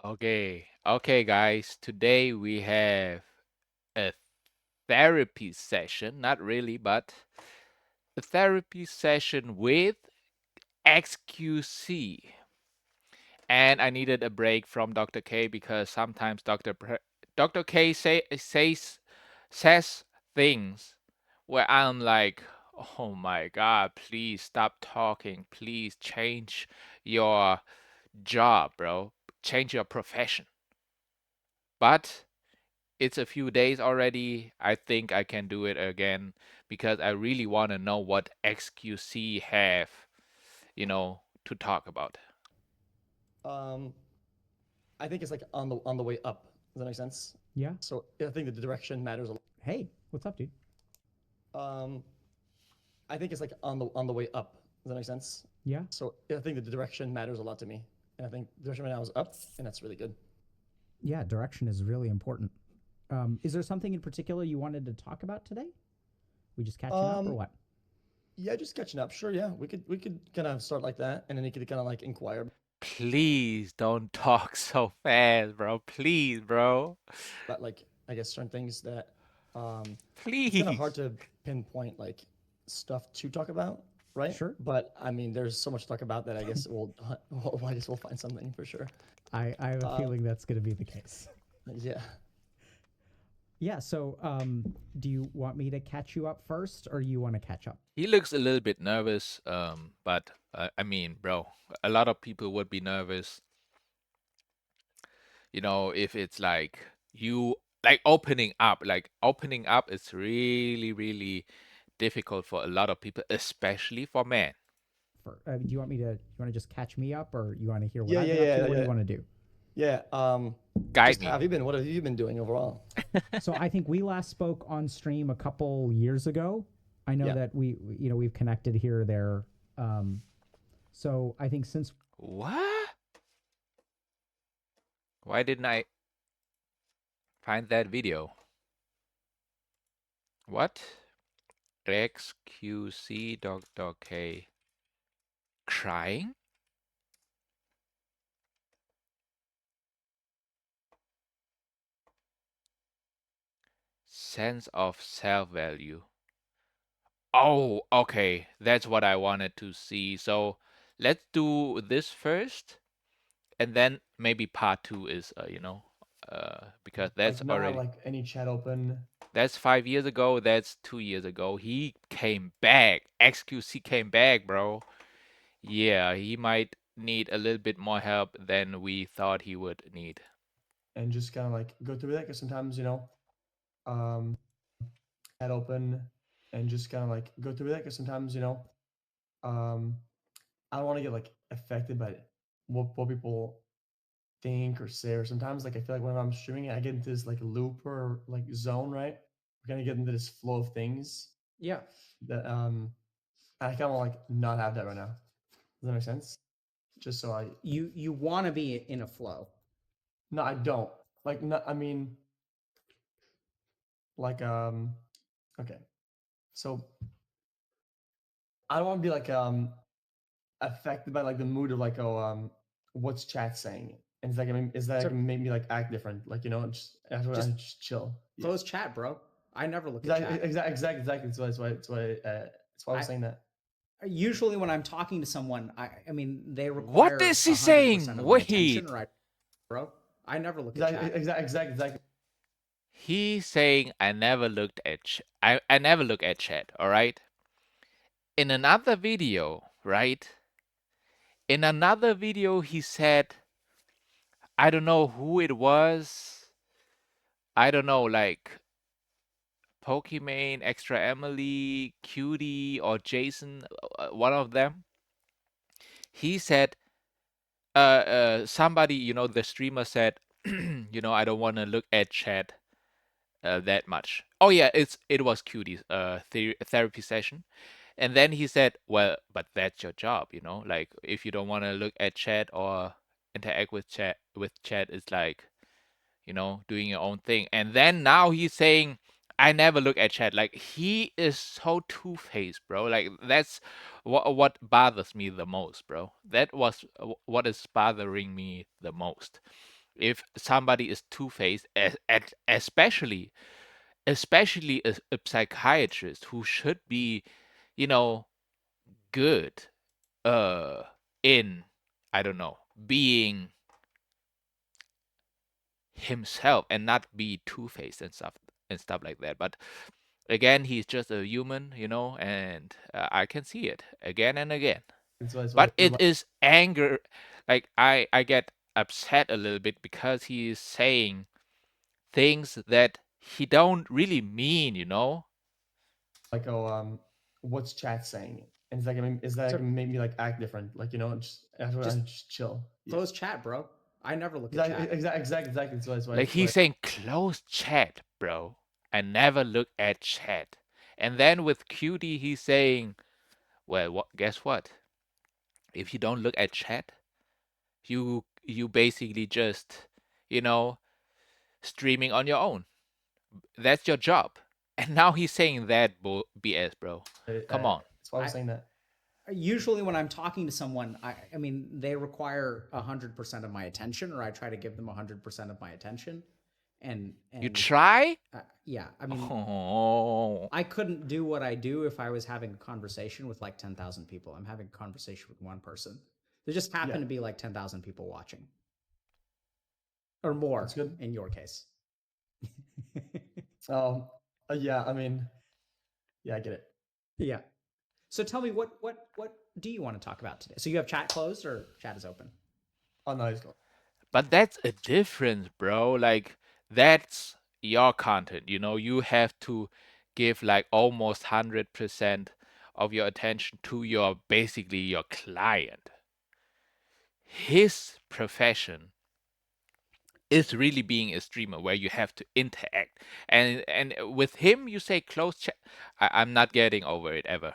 Okay, guys. Today we have a therapy session. Not really, but a therapy session with xQc. And I needed a break from Dr. K because sometimes Dr. K says things where I'm like, oh my God, please stop talking. Please change your job, bro. Change your profession. But it's a few days already. I think I can do it again because I really want to know what XQC have, to talk about. Um, I think it's like on the way up. Does that make sense? Yeah. So I think the direction matters a lot. Hey, what's up, dude? Um, I think it's like on the way up. Does that make sense? Yeah. So I think the direction matters a lot to me, and I think the direction right now is up, and that's really good. Yeah, direction is really important. Is there something in particular you wanted to talk about today? We just catching up or Um, what? yeah, just catching up. Sure, yeah, we could kind of start like that, and then you could kind of like inquire Please don't talk so fast, bro. Please, bro. about like I guess certain things that it's kind of hard Please. to pinpoint like stuff to talk about, right? Sure. But I mean, there's so much to talk about that I guess I guess we'll find something for sure. I have a Um, feeling that's going to be the case. yeah. Yeah. So, do you want me to catch you up first, or you want to catch up? He looks a little bit nervous, but I mean, bro, a lot of people would be nervous, if it's like you like opening up is really, really difficult for a lot of people, especially for men. Do you want me to? You want to just catch me up, or you want to hear what Yeah, I've yeah, been up to? yeah, What do you yeah, want to do? yeah. Guide Just how me. have you been? What have you been doing overall? So I think we last spoke on stream a couple years ago. I know Yeah. that we've connected here or there. Um, so I think since What? Why didn't I find that video? What? XQC Dr. K crying? Sense of self-value. Oh, okay. That's what I wanted to see. So let's do this first, and then maybe part two is, because Like that's not have already like any chat open. that's 5 years ago. That's 2 years ago. He came back. XQC came back, bro. Yeah, he might need a little bit more help than we thought he would need. And just kind of like go through that because sometimes um, chat open and just kind of like go through that because sometimes um, I don't want to get like affected by what people think or say, or sometimes like I feel like when I'm streaming, I get into this like loop or like zone, right? We're gonna get into this flow of things yeah, that I kind of like not have that right now. Does that make sense? Just so I you want to be in a flow. no, I don't like. No, I mean like okay. So I don't want to be like affected by like the mood of like what's chat saying, and it's like is that So gonna make me like act different, like just after I just just chill. Yeah. close chat, bro. I never look at Exactly, chat. exactly. That's why I was I saying that. usually when I'm talking to someone, I mean they What require is he saying? 100% of my attention, Wait. right, bro? I never look at Exactly, chat. exactly. He's saying I never looked at I never look at chat, all right? In another video, right? In another video he said I don't know who it was. I don't know, like Pokimane, Extra Emily, Cutie, or Jason, one of them. He said, somebody, the streamer said, I don't want to look at chat that much. Oh yeah, it was Cutie's therapy session, and then he said, well, but that's your job, like if you don't want to look at chat or interact with chat, it's like doing your own thing. And then now he's saying, I never look at chat. Like he is so two-faced, bro. Like that's what bothers me the most, bro. That was what is bothering me the most. if somebody is two-faced, especially a psychiatrist who should be, you know, good in, I don't know, being himself and not be two-faced and stuff like that. But again, he's just a human, and I can see it again and again. That's why But I feel it like is anger. Like I get upset a little bit because he is saying things that he don't really mean. oh what's chat saying? And it's like is that So like make me like act different? Like just after I just just chill. Yeah. close chat, bro. I never look at Exactly, chat. exactly. Like he's saying close chat, bro. I never look at chat. And then with Cutie, he's saying, well, guess what? If you don't look at chat, you basically just, you know, streaming on your own. That's your job. And now he's saying that BS, bro. Come on. that's why I was I saying that. usually when I'm talking to someone, I mean they require 100% of my attention, or I try to give them 100% of my attention, and You and try? yeah, I mean Oh. I couldn't do what I do if I was having a conversation with like 10,000 people. I'm having a conversation with one person. There just happen Yeah, to be like 10,000 people watching, or more that's good. in your case. Um, yeah, I mean, yeah, I get it. Yeah. So tell me what do you want to talk about today? So you have chat closed or chat is open? Oh no, he's gone. But that's a difference, bro. Like, that's your content. You have to give like almost 100% of your attention to basically your client. His profession is really being a streamer where you have to interact. And with him, you say close chat. I'm not getting over it ever.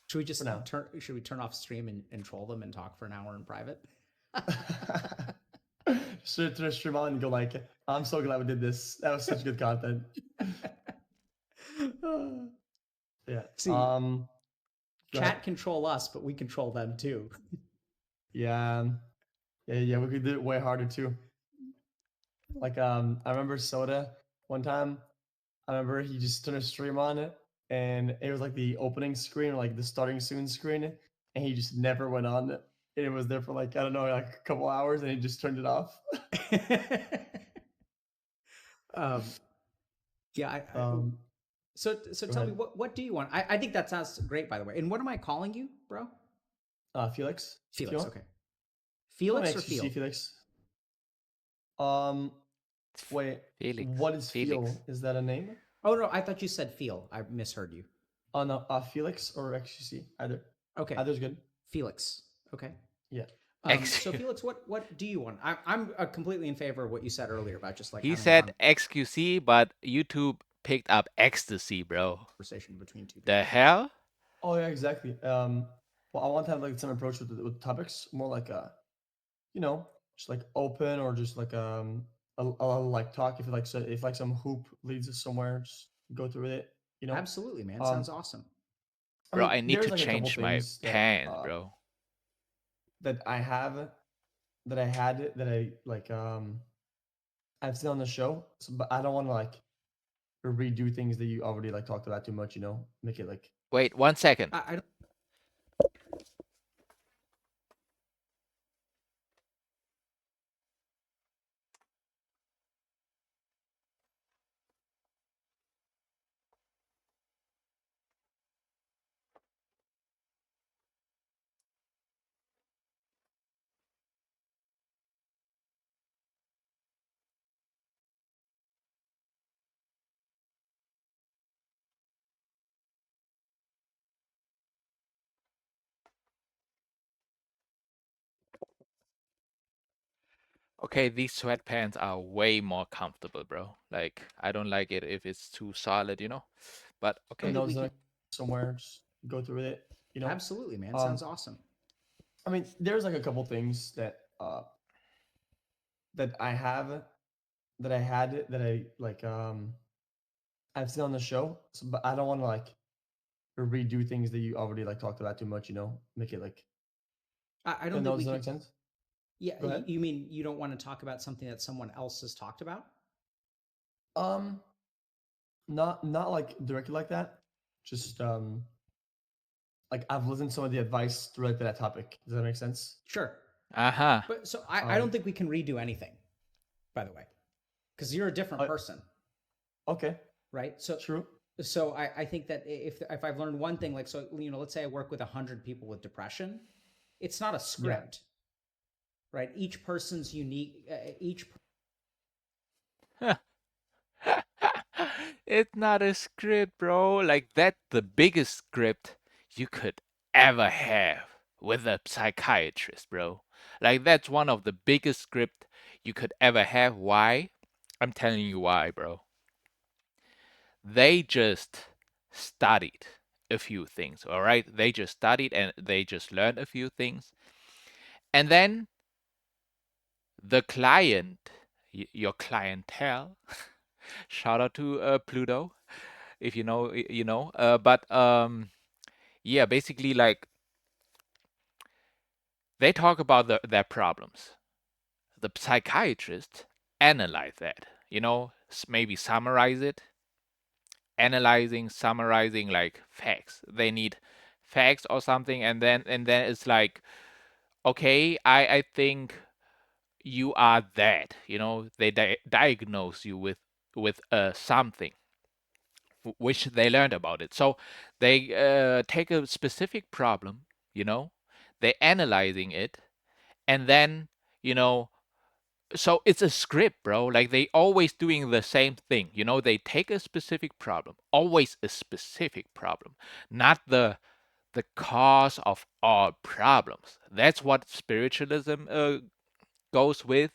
Should we For just now. should we turn off stream and troll them and talk for an hour in private? Should to stream on and go like, I'm so glad we did this. That was such good content. Yeah. See, Go ahead. chat control us, but we control them too. Yeah. Yeah. We could do it way harder too. Like I remember Soda one time. I remember he just turned a stream on it, and it was like the opening screen, like the starting soon screen, and he just never went on it. And it was there for like I don't know, like a couple hours, and he just turned it off. um, yeah. Um, So Go tell me ahead. what do you want? I think that sounds great, by the way. And what am I calling you, bro? Felix. If you Felix. want. Okay. Call me Felix or xQc, Feel? Felix. Um, Wait. Felix. What is Felix. Feel? Is that a name? Oh no, I thought you said Feel. I misheard you. Oh no, Felix or xQc. Either. Okay. Either's good. Felix. Okay. Yeah. So Felix, what do you want? I'm completely in favor of what you said earlier about just like He having a said XQC, but YouTube picked up ecstasy, bro. conversation between two The people. hell? Oh yeah, exactly. Well, I want to have like some approach with topics, more like just like open or just like a like talk. If like if like some hoop leads us somewhere, just go through it. You know. Absolutely, man. Um, Sounds awesome. I Bro, mean, I need there's to like a couple change my things pants, bro. that I have that I had that I like I've seen on the show, but I don't want to like redo things that you already like talked about too much. Make it like Wait, 1 second. I don't. Okay, these sweatpants are way more comfortable, bro. Like, I don't like it if it's too solid. But I okay. know We can somewhere, just go through it. absolutely, man. Um, Sounds awesome. I mean, there's like a couple things that I have that I had that I like I've seen on the show, but I don't want to like redo things that you already like talked about too much. Make it like I don't and think those we does that can. make sense? Yeah, Go ahead. you mean you don't want to talk about something that someone else has talked about? Um, not like directly like that. Just like I've listened to some of the advice related to that topic. Does that make sense? Sure. Uh-huh. But so I don't Um, think we can redo anything, by the way, because you're a different uh, person, okay, right? So true. I think that if I've learned one thing, like, so, let's say I work with 100 people with depression, it's not a Yeah. script, right? Each person's unique. Each It's not a script, bro. Like that's the biggest script you could ever have with a psychiatrist, bro. Like that's one of the biggest script you could ever have. Why? I'm telling you why, bro. They just studied a few things, all right? They just studied and they just learned a few things. And then the client, your clientele, shout out to Pluto, if you know, you know. But yeah, basically, like they talk about their problems. The psychiatrist analyze that, maybe summarize it, analyzing, summarizing like facts. They need facts or something, and then it's like, okay, I think you are that. They diagnose you with something which they learned about it. So they take a specific problem, you know, they analyzing it, and then you know, so it's a script, bro. Like they always doing the same thing. They take a specific problem, always a specific problem, not the cause of all problems. That's what spiritualism goes with,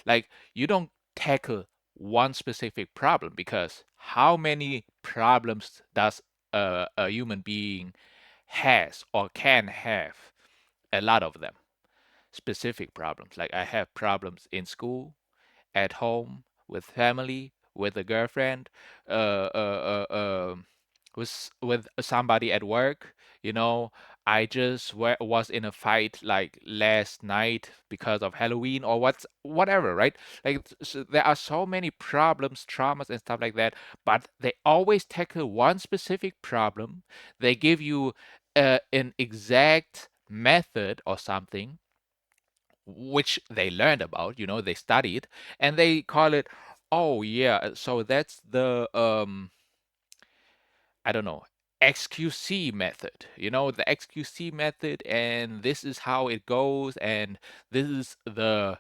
like you don't tackle one specific problem because how many problems does a human being has or can have? A lot of them. Specific problems. Like I have problems in school, at home, with family, with a girlfriend, with somebody at work. I just was in a fight like last night because of Halloween or whatever, right? Like so there are so many problems, traumas, and stuff like that. But they always tackle one specific problem. They give you an exact method or something which they learned about, they studied, and they call it, oh yeah, so that's the I don't know, XQC method, the XQC method, and this is how it goes, and this is the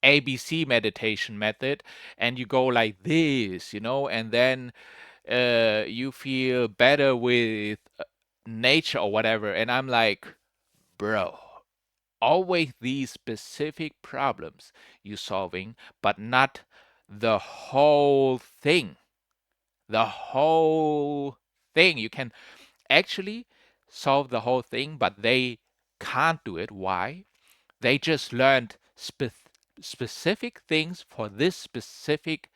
ABC meditation method, and you go like this, and then you feel better with nature or whatever, and I'm like, bro, always these specific problems you solving, but not the whole thing. The whole thing. You can actually solve the whole thing, but they can't do it. Why? They just learned specific things for this specific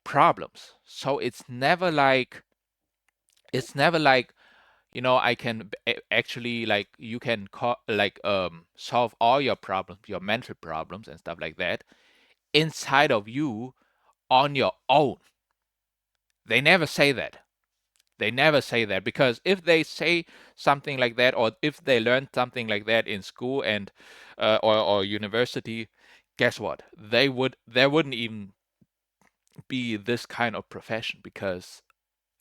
problems. So it's never like I can actually like you can like solve all your problems, your mental problems and stuff like that inside of you on your own. They never say that. They never say that because if they say something like that, or if they learn something like that in school and or university, guess what? There wouldn't even be this kind of profession because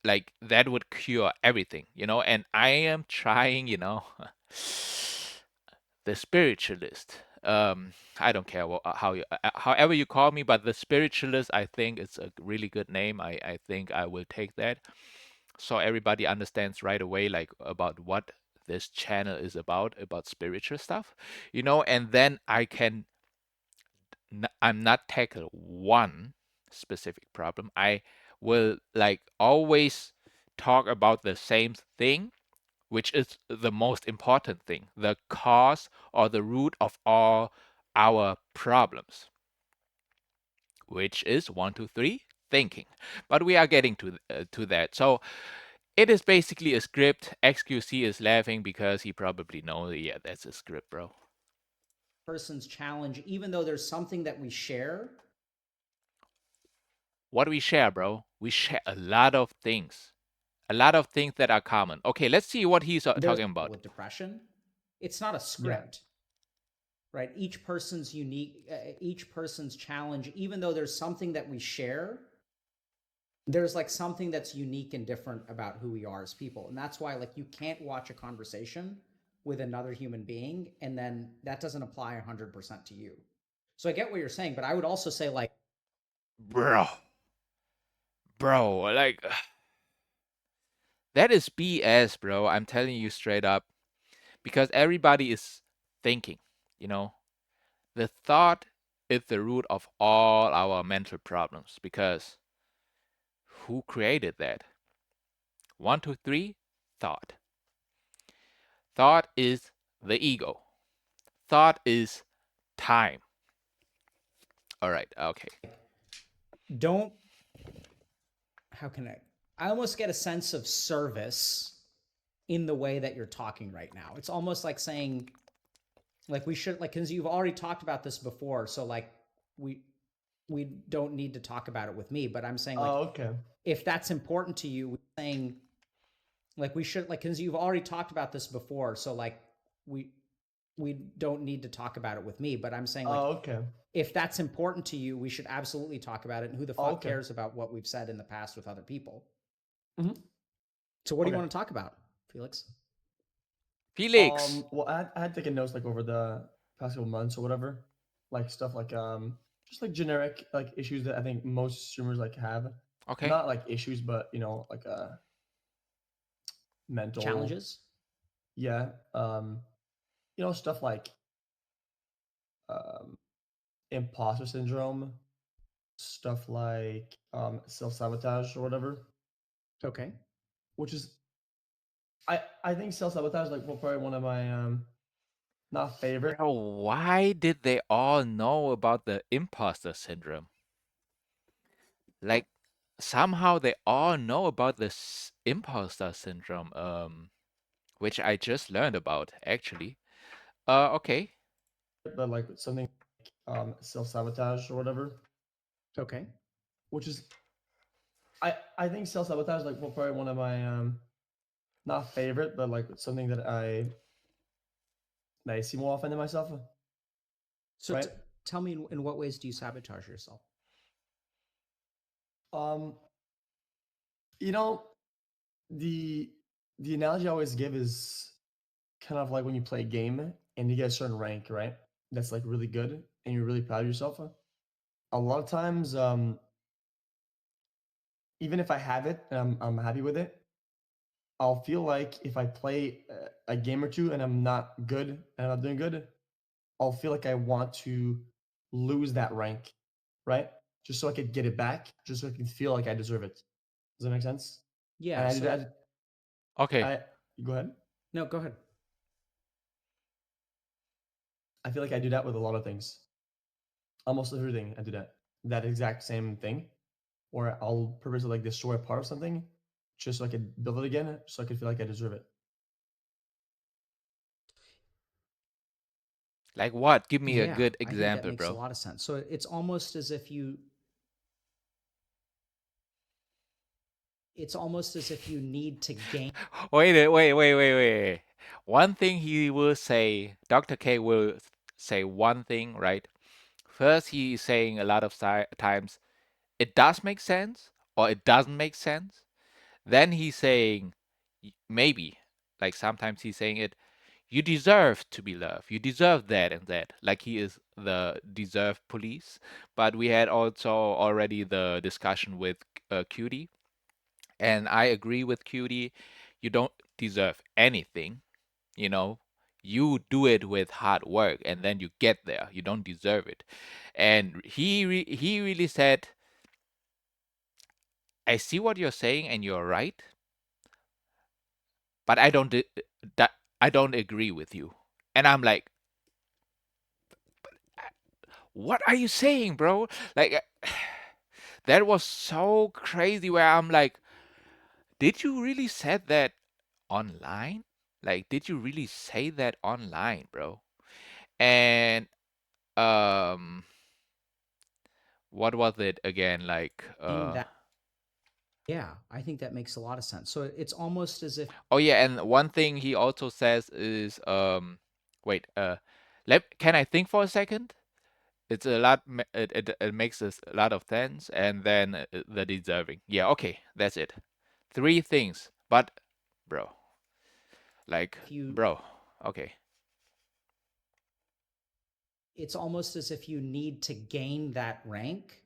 like that would cure everything, and I am trying, the spiritualist. I don't care however you call me, but the spiritualist, I think it's a really good name. I think I will take that, so everybody understands right away, like about what this channel is about spiritual stuff, and then I'm not tackle one specific problem. I will like always talk about the same thing, which is the most important thing, the cause or the root of all our problems, which is one, two, three, thinking. But we are getting to that. So It is basically a script. xQc is laughing because he probably knows, yeah, that's a script, bro. Person's challenge, even though there's something that we share. What do we share, bro? We share a lot of things. A lot of things that are common. Okay, let's see what he's There's talking about. with depression. It's not a Yeah. script, right? Each person's unique, each person's challenge, even though there's something that we share, there's like something that's unique and different about who we are as people. And that's why like you can't watch a conversation with another human being and then that doesn't apply 100% to you. So I get what you're saying, but I would also say like, Bro. Bro, like that is BS, bro. I'm telling you straight up. Because everybody is thinking, you know. The thought is the root of all our mental problems. Because who created that? 1, 2, 3, thought. Thought is the ego. Thought is time. All right, okay. don't, how can I almost get a sense of service in the way that you're talking right now. It's almost like saying, like we should, like, because you've already talked about this before, so like we don't need to talk about it with me. But I'm saying like, Oh, okay. if that's important to you, we're saying like we should, like, because you've already talked about this before, so like we don't need to talk about it with me. But I'm saying like, Oh, okay. if that's important to you, we should absolutely talk about it. And who the fuck Okay. cares about what we've said in the past with other people? Mhm. So what do you Okay. want to talk about, Felix? Felix. Well, I had taken notes like over the past couple months or whatever, like stuff like just like generic like issues that I think most streamers like have. Okay. Not like issues, but you know, like mental Challenges? Yeah. You know, stuff like um imposter syndrome, stuff like self-sabotage or whatever, Okay. which is I think self-sabotage like probably one of my not favorite. Bro, why did they all know about the imposter syndrome? Like, somehow they all know about this imposter syndrome, which I just learned about, actually. Okay. But like something self-sabotage or whatever, Okay. which is I think self-sabotage like probably one of my not favorite, but like something that I see more often in myself, So right? tell me, in what ways do you sabotage yourself? Um, you know, the the analogy I always give is kind of like when you play a game and you get a certain rank, right? That's like really good and you're really proud of yourself. A lot of times, even if I have it and I'm happy with it, I'll feel like if I play a game or two and I'm not good and I'm not doing good, I'll feel like I want to lose that rank, right? Just so I could get it back, just so I can feel like I deserve it. Does that make sense? And Yeah. I do So that. Okay. I Go ahead. no, go ahead. I feel like I do that with a lot of things. Almost everything I do that exact same thing, or I'll purposely like destroy a part of something just so I could build it again, so I could feel like I deserve it. Like what? Give me a Yeah, good I think that example, makes a bro. lot of sense. So it's almost as if you need to gain. Wait. One thing he will say, Dr. K will say one thing, right? First, he is saying a lot of times, it does make sense or it doesn't make sense. Then he's saying, maybe. Like sometimes he's saying it, you deserve to be loved. You deserve that and that. Like he is the deserve police. But we had also already the discussion with Cutie. And I agree with Cutie. You don't deserve anything, you know. You do it with hard work and then you get there. You don't deserve it. And he really said, I see what you're saying and you're right, but I don't agree with you. And I'm like, what are you saying, bro? Like that was so crazy where I'm like, did you really said that online? Like, did you really say that online, bro? And um, what was it again? Like, Saying that, yeah, I think that makes a lot of sense. So it's almost as if oh yeah, and one thing he also says is, wait, can I think for a second? It's a lot. It makes us a lot of sense, and then the deserving. Yeah, okay, that's it. Three things, but, bro, like, if you, bro, okay. it's almost as if you need to gain that rank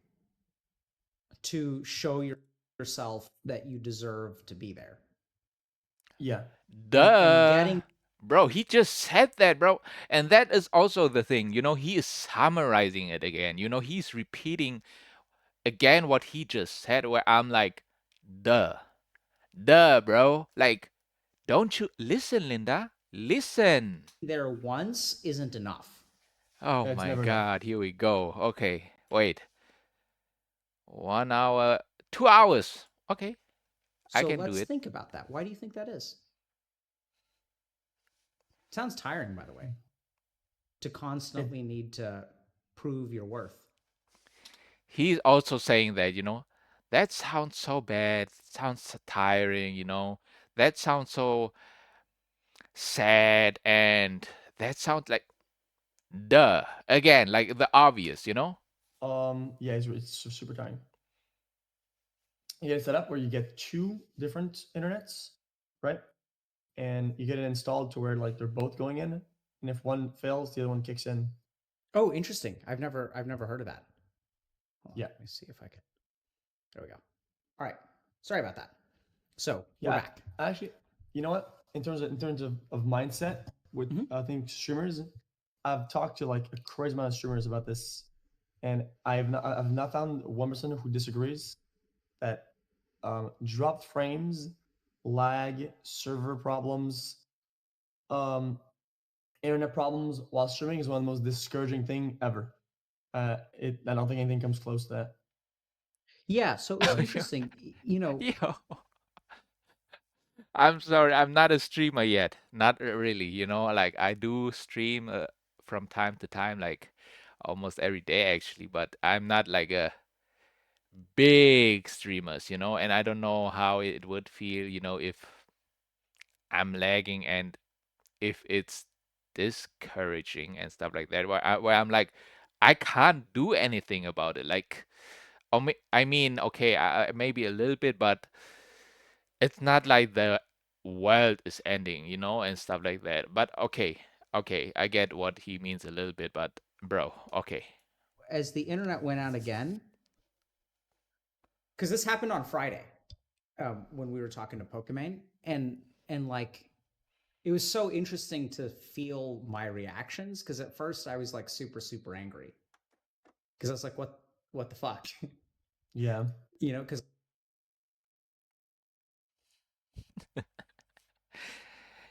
to show yourself that you deserve to be there. Yeah. And Duh. getting Bro, he just said that, bro. And that is also the thing, he is summarizing it again. He's repeating again what he just said, where I'm like, duh. Duh, bro. Like, don't you listen, Linda? Listen. there once isn't enough. Oh It's my never enough. God, here we go. Okay, wait. 1 hour, 2 hours. Okay, I So can do let's it. think about that. Why do you think that is? Sounds tiring, by the way, to It constantly need to prove your worth. He's also saying that, that sounds so bad, sounds so tiring, that sounds so sad, and that sounds like, duh. Again, like the obvious. yeah, it's super tiny. You get it set up where you get two different internets, right? And you get it installed to where like they're both going in, and if one fails, the other one kicks in. Oh, interesting. I've never heard of that. Hold on, Yeah, let me see if I can. There we go. All right. Sorry about that. So we're yeah. back. Actually, you know what? In terms of mindset with Mhm. I think streamers, I've talked to like a crazy amount of streamers about this, and I've not found one person who disagrees that dropped frames, lag, server problems, um, internet problems while streaming is one of the most discouraging thing ever. I don't think anything comes close to that. Yeah. So it's interesting. Yo, I'm sorry, I'm not a streamer yet. Not really, like I do stream from time to time, like almost every day actually, but I'm not like a big streamers, and I don't know how it would feel, if I'm lagging and if it's discouraging and stuff like that, where I'm like, I can't do anything about it. Like, I mean, okay, maybe a little bit, but it's not like the world is ending, and stuff like that. But okay, I get what he means a little bit, but bro, okay. as the internet went out again, because this happened on Friday, when we were talking to Pokimane, and like it was so interesting to feel my reactions because at first I was like super angry because I was like, what the fuck, Yeah. because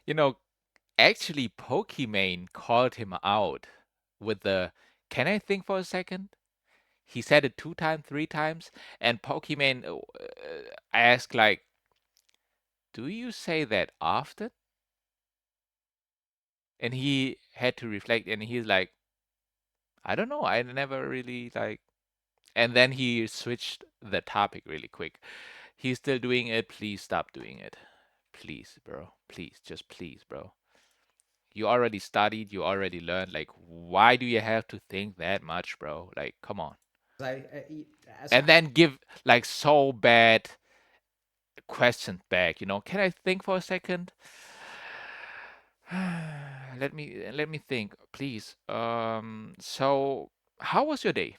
You know, actually, Pokimane called him out with the, can I think for a second? He said it 2 times, 3 times, and Pokimane asked like, "Do you say that often?" And he had to reflect, and he's like, "I don't know. I never really like." And then he switched the topic really quick. He's still doing it. Please stop doing it. Please, bro. Please, just please, bro. You already studied. You already learned. Like, why do you have to think that much, bro? Like, come on. as And then give like so bad question back. Can I think for a second? Let me think, please. So how was your day?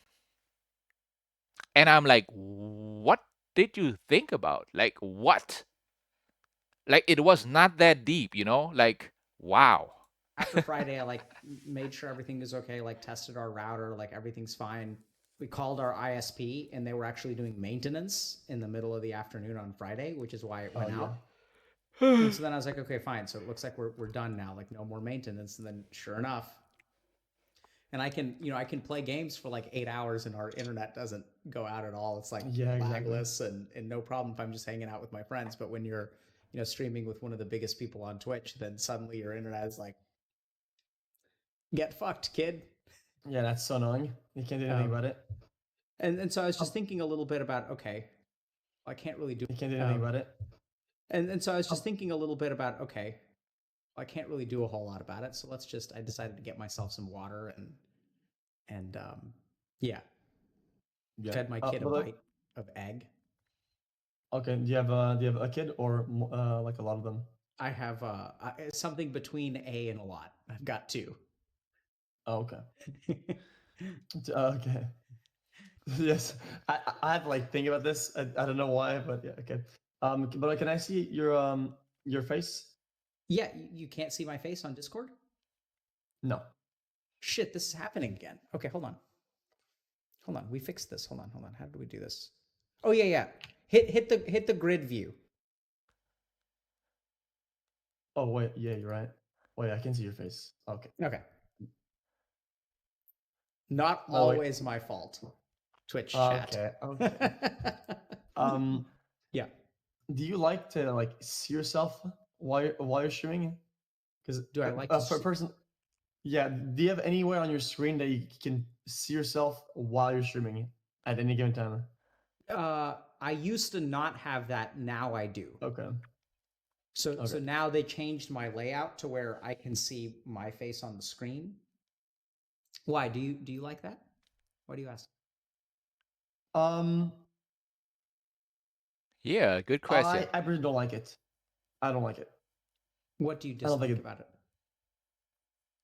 And I'm like, what did you think about? Like what? Like it was not that deep, Like wow. after Friday, I like made sure everything is okay, like tested our router, like everything's fine. We called our ISP and they were actually doing maintenance in the middle of the afternoon on Friday, which is why it Oh went yeah. out. And so then I was like, okay, fine. So it looks like we're done now, like no more maintenance. And then sure enough, and I can play games for like 8 hours and our internet doesn't go out at all. It's like Yeah, exactly. lagless and no problem if I'm just hanging out with my friends. But when you're, streaming with one of the biggest people on Twitch, then suddenly your internet is like, get fucked, kid. Yeah, that's so annoying. You can't do anything Um, about it. and so I was just Um, thinking a little bit about, okay, I can't really do. you can't do anything about it. And so I was just Um, thinking a little bit about, okay, I can't really do a whole lot about it. So I decided to get myself some water and yeah, yeah. fed my kid a But like, bite of egg. okay, do you have a kid or like a lot of them? I have something between a and a lot. I've got two. Oh, okay. Okay. Yes, I had to like think about this. I don't know why, but yeah, okay. But can I see your face? Yeah, you can't see my face on Discord? No. Shit, this is happening again. Okay, hold on. Hold on. We fixed this. Hold on. How do we do this? Oh yeah. Hit the grid view. Oh wait, yeah, you're right. Wait, I can see your face. Okay. Okay. Not No, wait. always my fault. Twitch chat. Okay, okay. Um, Yeah. do you like to like see yourself while you're streaming? Because Do I like to per person, yeah. Do you have anywhere on your screen that you can see yourself while you're streaming at any given time? I used to not have that. Now I do. Okay. So Okay. now they changed my layout to where I can see my face on the screen. Why do you like that? Why do you ask? Um, Yeah, good question. I really don't like it. I don't like it. What do you I don't think dislike it. about it?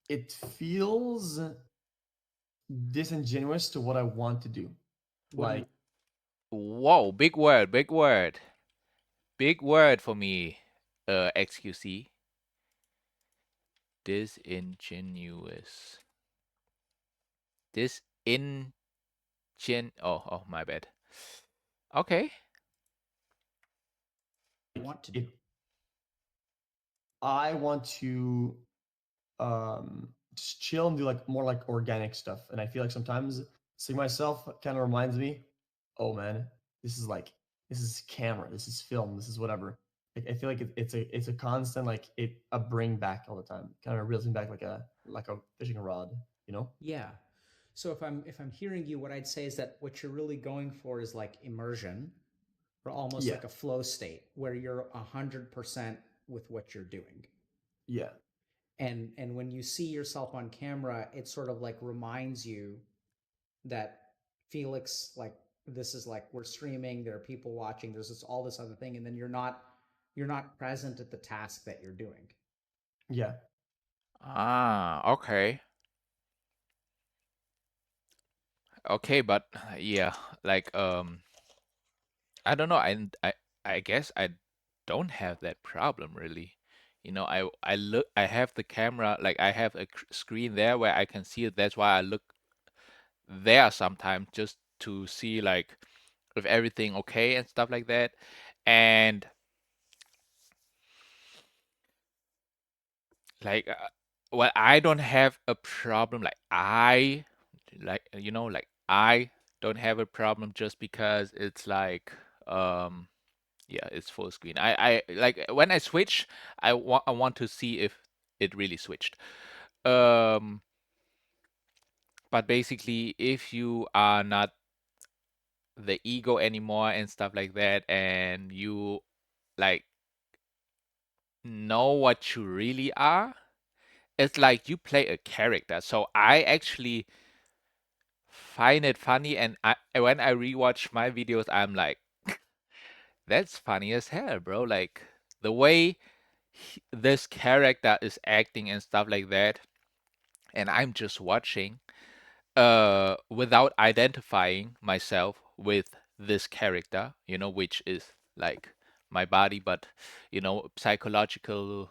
It feels disingenuous to what I want to do. What do you? Like, Whoa, big word, big word. Big word for me. XQC. Disingenuous. Disin oh, my bad. Okay. Want to do? it I want to just chill and do like more like organic stuff. And I feel like sometimes seeing myself kind of reminds me, oh man, this is camera, this is film, this is whatever. Like, I feel like it's a constant like a bring back all the time, kind of reels me back like a fishing rod, you know? Yeah. So if I'm hearing you, what I'd say is that what you're really going for is like immersion, or almost Yeah, like a flow state where you're 100% with what you're doing. yeah, And when you see yourself on camera, it sort of like reminds you that Felix, like, this is like, we're streaming, there are people watching, there's all this other thing, and then you're not present at the task that you're doing. yeah. Ah, okay. Okay, but yeah, like I don't know. I guess I don't have that problem really. I have the camera, like I have a screen there where I can see it. That's why I look there sometimes just to see like if everything okay and stuff like that. And like well, I don't have a problem like I don't have a problem just because it's like yeah, it's full screen. I like when I switch, I want to see if it really switched. Um, but basically, if you are not the ego anymore and stuff like that, and you like know what you really are, it's like you play a character. So I actually find it funny, and when I rewatch my videos, I'm like, that's funny as hell, bro. Like the way this character is acting and stuff like that, and I'm just watching without identifying myself with this character, which is like my body, but psychologically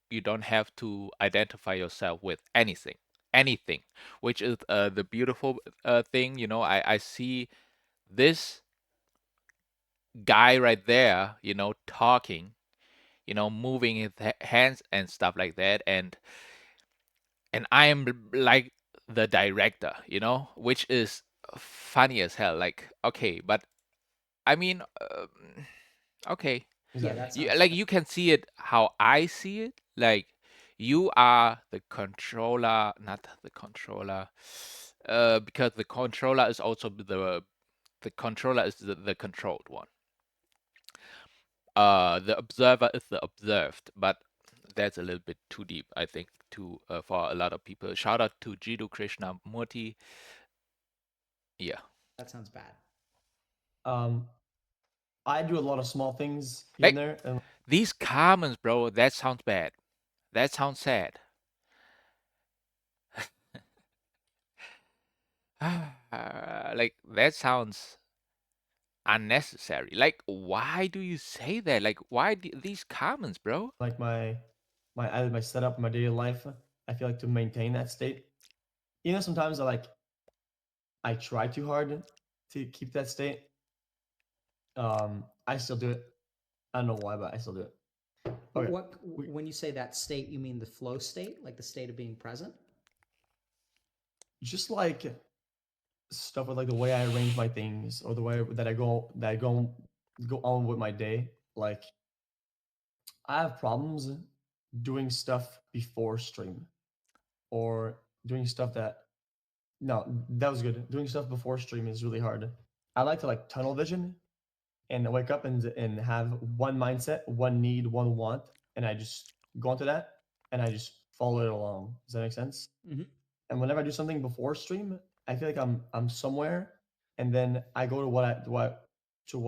you don't have to identify yourself with anything, which is the beautiful thing. I see this guy right there, talking, moving his hands and stuff like that, and and I am like the director, which is funny as hell. Like, okay, but I mean, okay, Yeah, Exactly. that you, sounds like you can see it how I see it. Like, you are the controller, not the controller, because the controller is also the controller is the controlled one. The observer is the observed, but that's a little bit too deep, I think, to for a lot of people. Shout out to Jiddu Krishnamurti. Yeah, that sounds bad. Um, I do a lot of small things here and like there, and these comments, bro. That sounds bad. That sounds sad. Like that sounds unnecessary. Like, why do you say that? Like, why these comments, bro? like my setup, my daily life. I feel like to maintain that state. You know, sometimes I try too hard to keep that state. I still do it. I don't know why, but I still do it. Okay. What We when you say that state, you mean the flow state, like the state of being present? just like stuff with like the way I arrange my things or the way that I go on with my day. Like I have problems doing stuff before stream or doing stuff that no, that was good. Doing stuff before stream is really hard. I like to like tunnel vision and wake up and have one mindset, one need, one want, and I just go into that and I just follow it along. Does that make sense? Mm-hmm. And whenever I do something before stream, I feel like I'm somewhere, and then I go to what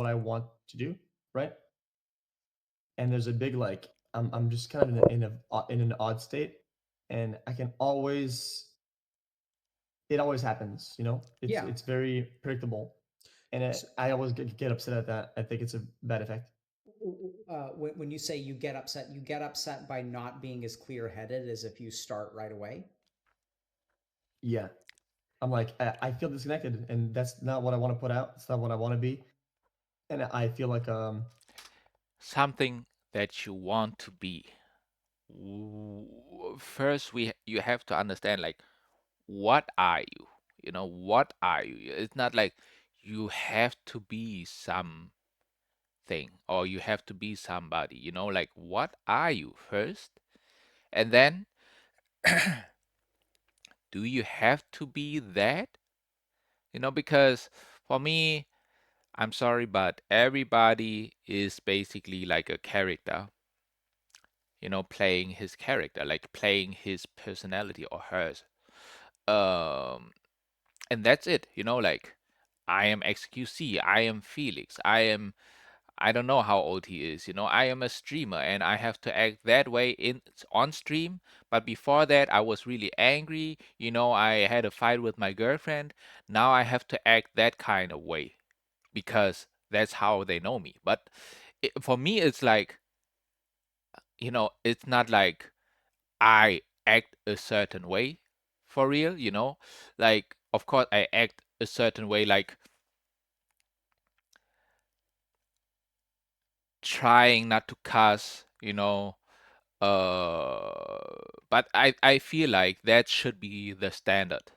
I want to do, right? And there's a big like I'm just kind of in an odd state, and I can always it always happens, you know. Yeah. It's very predictable, and So, I always get upset at that. I think it's a bad effect. when you say you get upset by not being as clear headed as if you start right away. Yeah, I'm like I feel disconnected, and that's not what I want to put out. It's not what I want to be, and I feel like Something that you want to be. First, you have to understand, like, what are you? What are you? It's not like you have to be something or you have to be somebody. Like, what are you first? And then, do you have to be that? Because for me, I'm sorry, but everybody is basically like a character, playing his character, like playing his personality or hers. Um, and that's it, like I am xQc, I am Felix, I don't know how old he is, I am a streamer and I have to act that way in on stream. But before that, I was really angry, I had a fight with my girlfriend. Now I have to act that kind of way because that's how they know me. But for me, it's like, it's not like I act a certain way for real, like, of course I act a certain way, like trying not to cuss, but I feel like that should be the standard,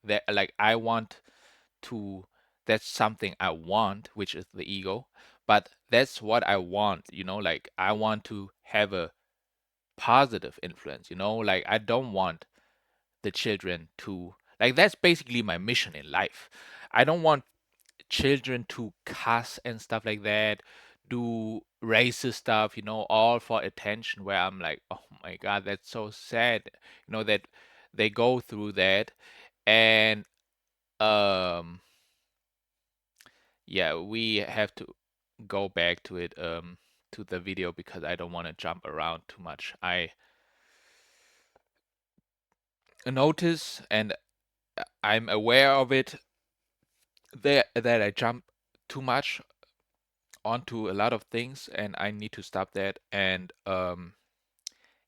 that, like, I want to that's something I want, which is the ego, but that's what I want, like I want to have a positive influence, like I don't want the children to, like, that's basically my mission in life. I don't want children to cuss and stuff like that, do racist stuff, all for attention, where I'm like, oh my god, that's so sad, that they go through that. And um yeah, we have to go back to it, to the video, because I don't want to jump around too much. I notice, and I'm aware of it, that I jump too much onto a lot of things, and I need to stop that. And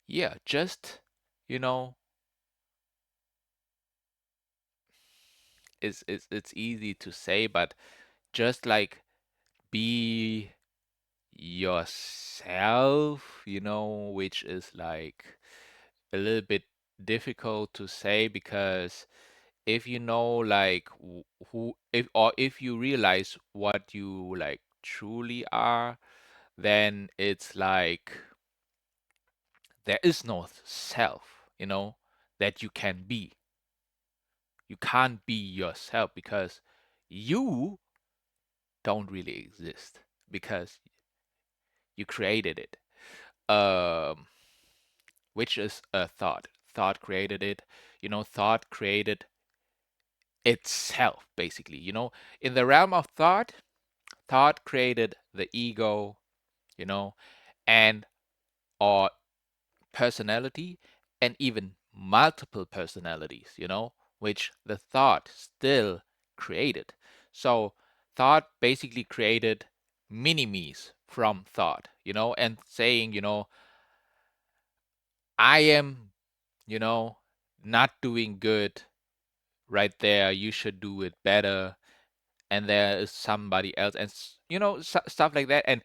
yeah, just, you know, it's easy to say, but just like be yourself, which is like a little bit difficult to say because if you know like who if you realize what you like truly are, then it's like there is no self, that you can be. You can't be yourself because you don't really exist because you created it. Um, which is a thought. Thought created it. Thought created itself, basically. In the realm of thought, thought created the ego, you know, and or personality, and even multiple personalities, which the thought still created. So thought basically created mini me's from thought, and saying, I am, you know, not doing good right there. You should do it better. And there is somebody else, and stuff like that. And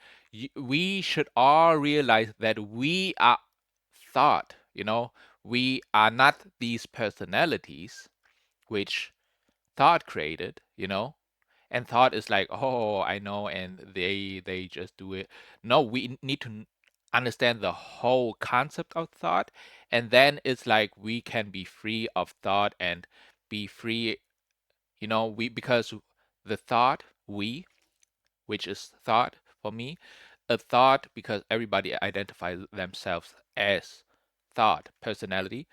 we should all realize that we are thought. We are not these personalities which thought created. And thought is like, oh, I know, and they just do it. No, we need to understand the whole concept of thought, and then it's like we can be free of thought and be free, we because the thought we, which is thought for me, a thought because everybody identifies themselves as thought personality,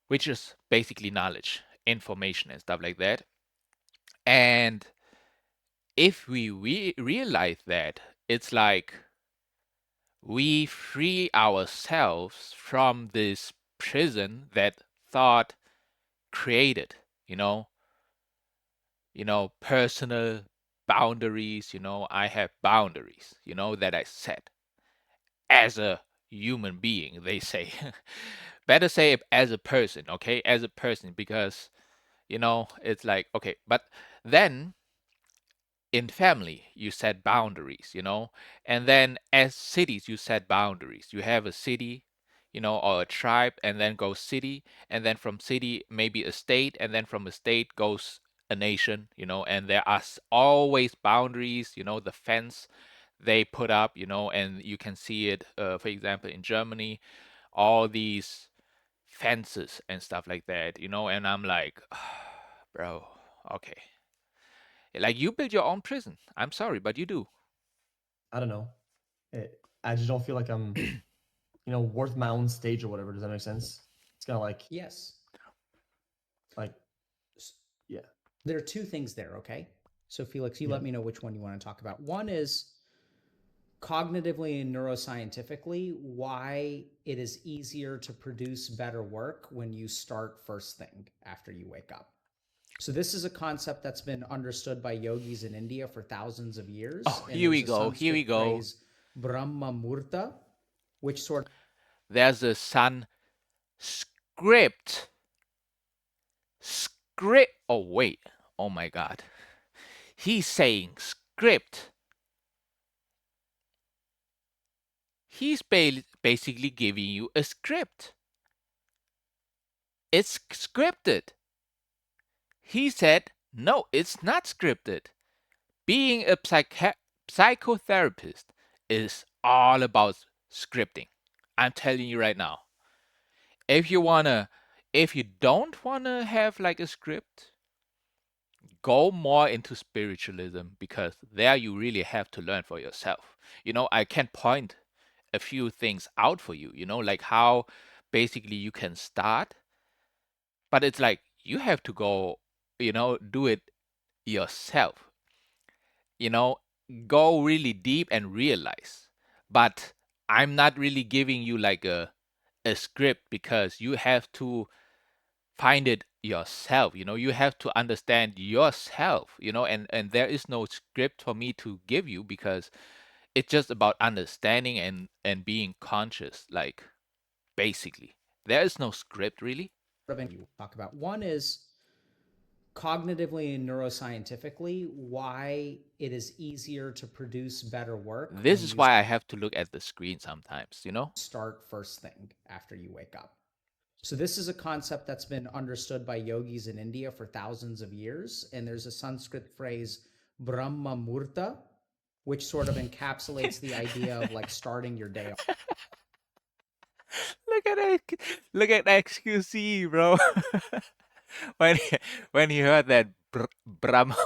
which is basically knowledge, information, and stuff like that. And if we realize that, it's like we free ourselves from this prison that thought created, you know, personal boundaries, I have boundaries, that I set as a human being, they say. Better say it as a person, okay? As a person, because, it's like, okay, but then in family you set boundaries, and then as cities you set boundaries. You have a city, or a tribe, and then goes city, and then from city maybe a state, and then from a state goes a nation, and there are always boundaries, the fence they put up, and you can see it, for example, in Germany, all these fences and stuff like that, and I'm like, bro, okay, like you build your own prison. I'm sorry, but you do. I don't know. I just don't feel like I'm, worth my own stage or whatever. Does that make sense? It's kind of Yes. like, yeah, There are two things there, okay? So Felix, you yeah. let me know which one you want to talk about. One is cognitively and neuroscientifically why it is easier to produce better work when you start first thing after you wake up. So this is a concept that's been understood by yogis in India for thousands of years, Oh, and here we there's a go. Here we Sanskrit go. phrase Brahma Murta, which sort There's a sun script. Script. Oh, wait. Oh my God. He's saying script. He's basically giving you a script. It's scripted. He said, no, it's not scripted. Being a psychotherapist is all about scripting. I'm telling you right now. If you wanna, if you don't wanna have like a script, go more into spiritualism because there you really have to learn for yourself. I can point a few things out for you, like how basically you can start, but it's like you have to go, do it yourself, you know, go really deep and realize. But I'm not really giving you like a script because you have to find it yourself. You have to understand yourself, and there is no script for me to give you because it's just about understanding and being conscious, like basically there is no script really. of you talk about. One is cognitively and neuroscientifically why it is easier to produce better work This when is you why I have to look at the screen sometimes. start first thing after you wake up. So this is a concept that's been understood by yogis in India for thousands of years. And there's a Sanskrit phrase, Brahma Murta, which sort of encapsulates the idea of like starting your day off. Look at that! Look at xQc, bro. when he, when he heard that Brahma,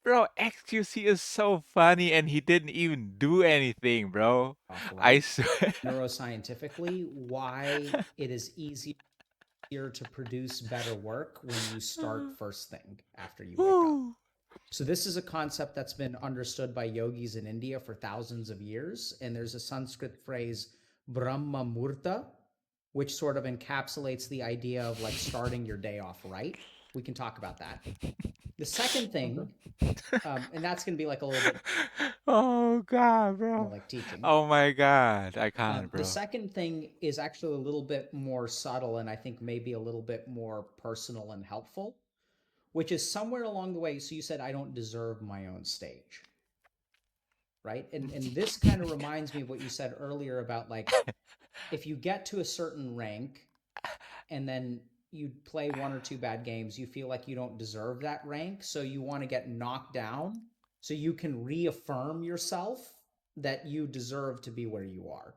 bro, xQc is so funny, and he didn't even do anything, bro. Off, I right? swear. Neuroscientifically, why it is easier to produce better work when you start first thing after you wake up. Woo. So this is a concept that's been understood by yogis in India for thousands of years. And there's a Sanskrit phrase, Brahma Murta, which sort of encapsulates the idea of like starting your day off right. We can talk about that. The second thing, and that's going to be like a little bit Oh God, more bro. like teaching. Oh my God, I can't, The bro. second thing is actually a little bit more subtle and I think maybe a little bit more personal and helpful, which is somewhere along the way. So you said, I don't deserve my own stage, right? And this kind of reminds me of what you said earlier about like, if you get to a certain rank and then you play one or two bad games, you feel like you don't deserve that rank. So you want to get knocked down so you can reaffirm yourself that you deserve to be where you are.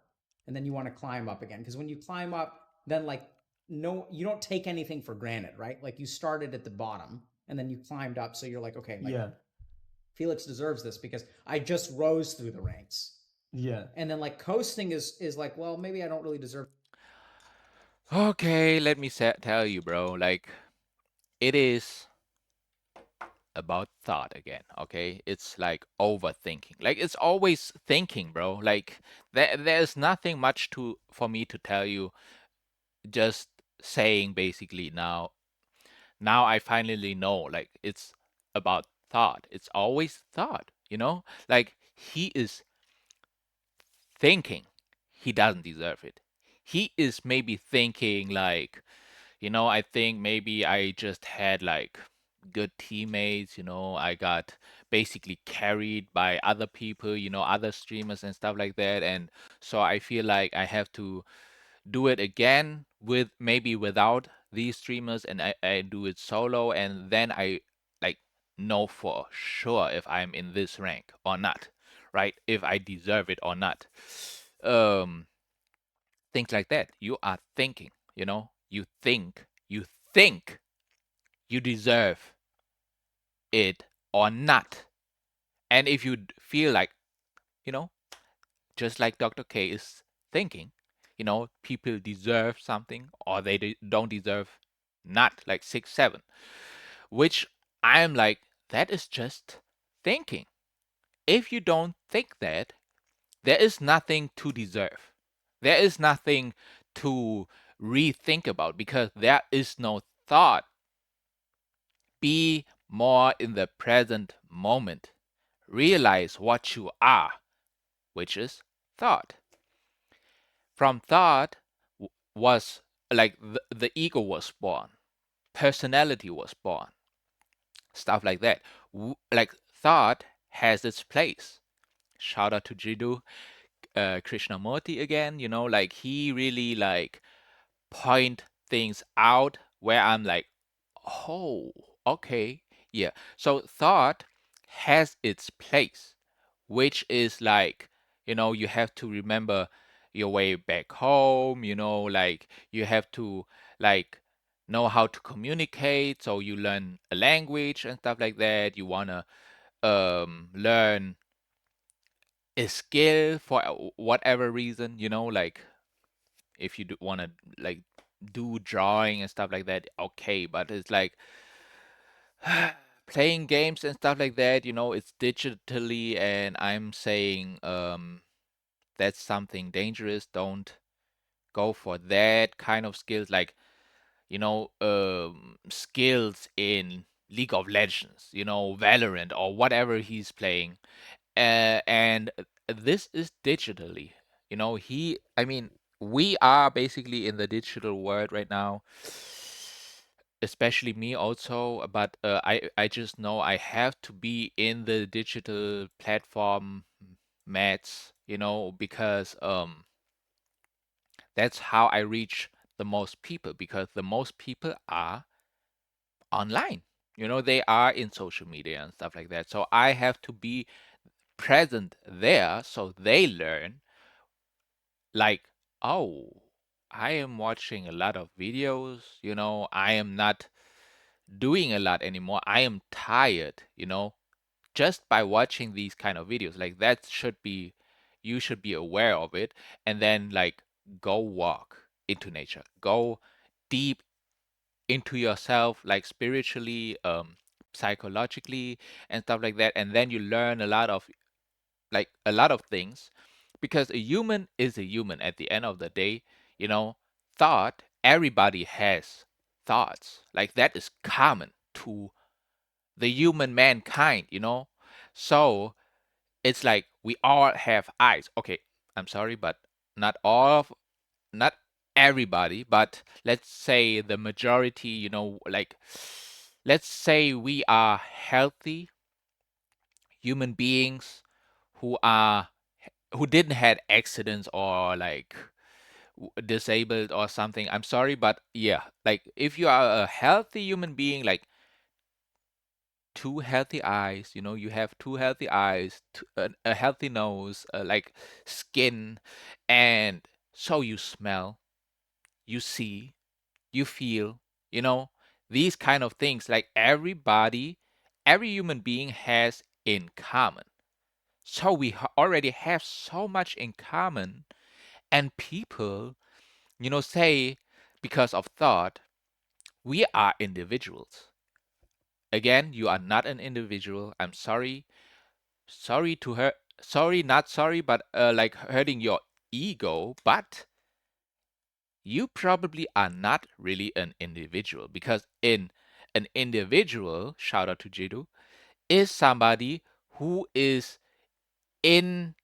And then you want to climb up again. Because when you climb up, then like, no, you don't take anything for granted, right? Like you started at the bottom and then you climbed up. So you're like, okay, like Yeah. Felix deserves this because I just rose through the ranks. Yeah. And then like coasting is like, well, maybe I don't really deserve. Okay, let me tell you, bro. Like, it is about thought again. Okay, it's like overthinking. Like, it's always thinking, bro. Like, there's nothing much to for me to tell you. Just saying basically now I finally know, like, it's about thought. It's always thought, like, he is thinking he doesn't deserve it. He is maybe thinking like, I think maybe I just had like good teammates, I got basically carried by other people, other streamers and stuff like that, and so I feel like I have to do it again with maybe without these streamers, and I do it solo, and then I like know for sure if I'm in this rank or not, right? If I deserve it or not. Um Things like that. You are thinking, you think you deserve it or not. And if you feel like, you know, just like Dr. K is thinking, people deserve something or they don't deserve not like 6, 7, which I'm like, that is just thinking. If you don't think that, there is nothing to deserve. There is nothing to rethink about because there is no thought. Be more in the present moment. Realize what you are, which is thought. From thought was like the ego was born, personality was born, stuff like that. Like thought has its place. Shout out to Jiddu Krishnamurti again. Like he really like point things out where I'm like, oh, okay, yeah. So thought has its place, which is like, you have to remember your way back home, like you have to like know how to communicate. So you learn a language and stuff like that. You wanna learn a skill for whatever reason, like if you want to like do drawing and stuff like that, okay, but it's like playing games and stuff like that, it's digitally, and I'm saying that's something dangerous. Don't go for that kind of skills, like skills in League of Legends, Valorant or whatever he's playing. And this is digitally, I mean, we are basically in the digital world right now, especially me also, but I just know I have to be in the digital platform mats, because That's how I reach the most people, because the most people are online. They are in social media and stuff like that. So I have to be present there so they learn, like, oh, I am watching a lot of videos, I am not doing a lot anymore. I am tired, just by watching these kind of videos. Like, that should be, you should be aware of it. And then, like, go walk into nature, go deep into yourself, like spiritually, psychologically, and stuff like that. And then you learn a lot of things, because a human is a human at the end of the day. you know Thought, everybody has thoughts, like that is common to the human mankind. So it's like we all have eyes. Okay, I'm sorry, but not all of not everybody, but let's say the majority. Like, let's say we are healthy human beings who are who didn't had accidents, or like disabled or something. I'm sorry, but yeah, like, if you are a healthy human being, like two healthy eyes, you have two healthy eyes, a healthy nose, like skin, and so you smell, you see, you feel, you know, these kind of things, like every human being has in common. So we already have so much in common, and people, say, because of thought, we are individuals. Again, you are not an individual. I'm sorry. Sorry to hurt. Sorry, not sorry, but like hurting your ego. But you probably are not really an individual, because in an individual, shout out to Jidu, is somebody who is in,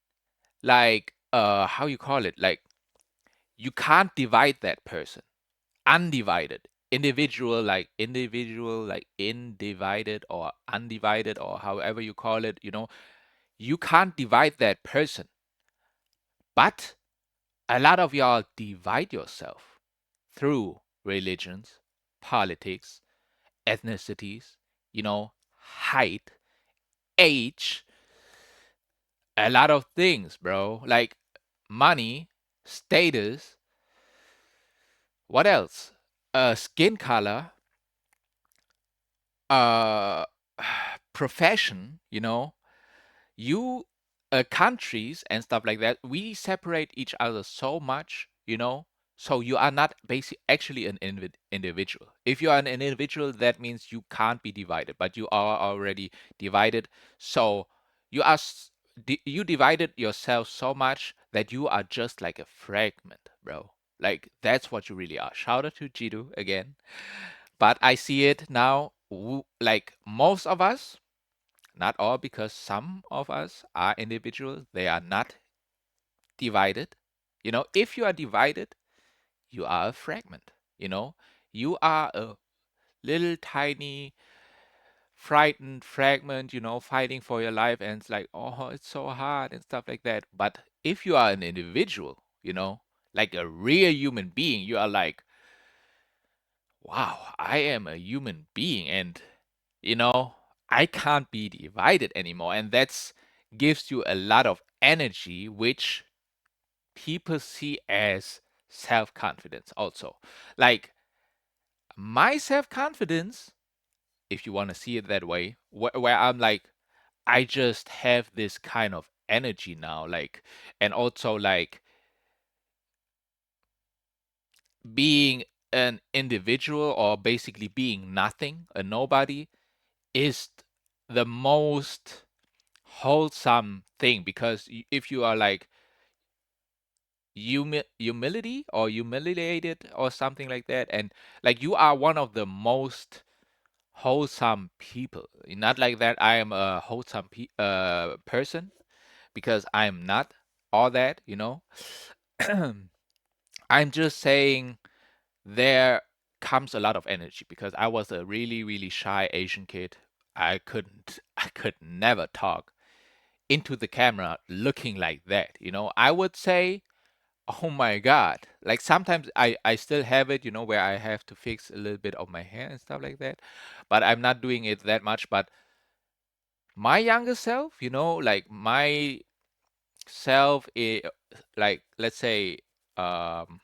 like, how you call it, like, you can't divide that person. Undivided individual, like individed or undivided, or however you call it. You can't divide that person. But a lot of y'all divide yourself through religions, politics, ethnicities, height, age, a lot of things, bro. Like money, status, what else? Skin color, uh, profession, you countries and stuff like that. We separate each other so much. So you are not actually an individual. If you are an individual, that means you can't be divided, but you are already divided. So you are you divided yourself so much that you are just like a fragment, bro. Like, that's what you really are. Shout out to Jidu again. But I see it now, like most of us, not all, because some of us are individuals. They are not divided. If you are divided, you are a fragment. You know, you are a little tiny frightened fragment, fighting for your life, and it's like, oh, it's so hard and stuff like that. But if you are an individual, like a real human being, you are like, wow, I am a human being, and you know, I can't be divided anymore. And that's gives you a lot of energy, which people see as self-confidence also. Like, my self-confidence, if you want to see it that way, where I'm like, I just have this kind of energy now, like, and also like being an individual, or basically being nothing, a nobody, is the most wholesome thing, because if you are like humility or humiliated or something like that, and like, you are one of the most wholesome people. Not like that I am a wholesome person, because I'm not all that. I'm just saying, there comes a lot of energy, because I was a really, really shy Asian kid. I could never talk into the camera looking like that. I would say, oh my God. Like sometimes I still have it, where I have to fix a little bit of my hair and stuff like that. But I'm not doing it that much. But my younger self, like my self, like let's say um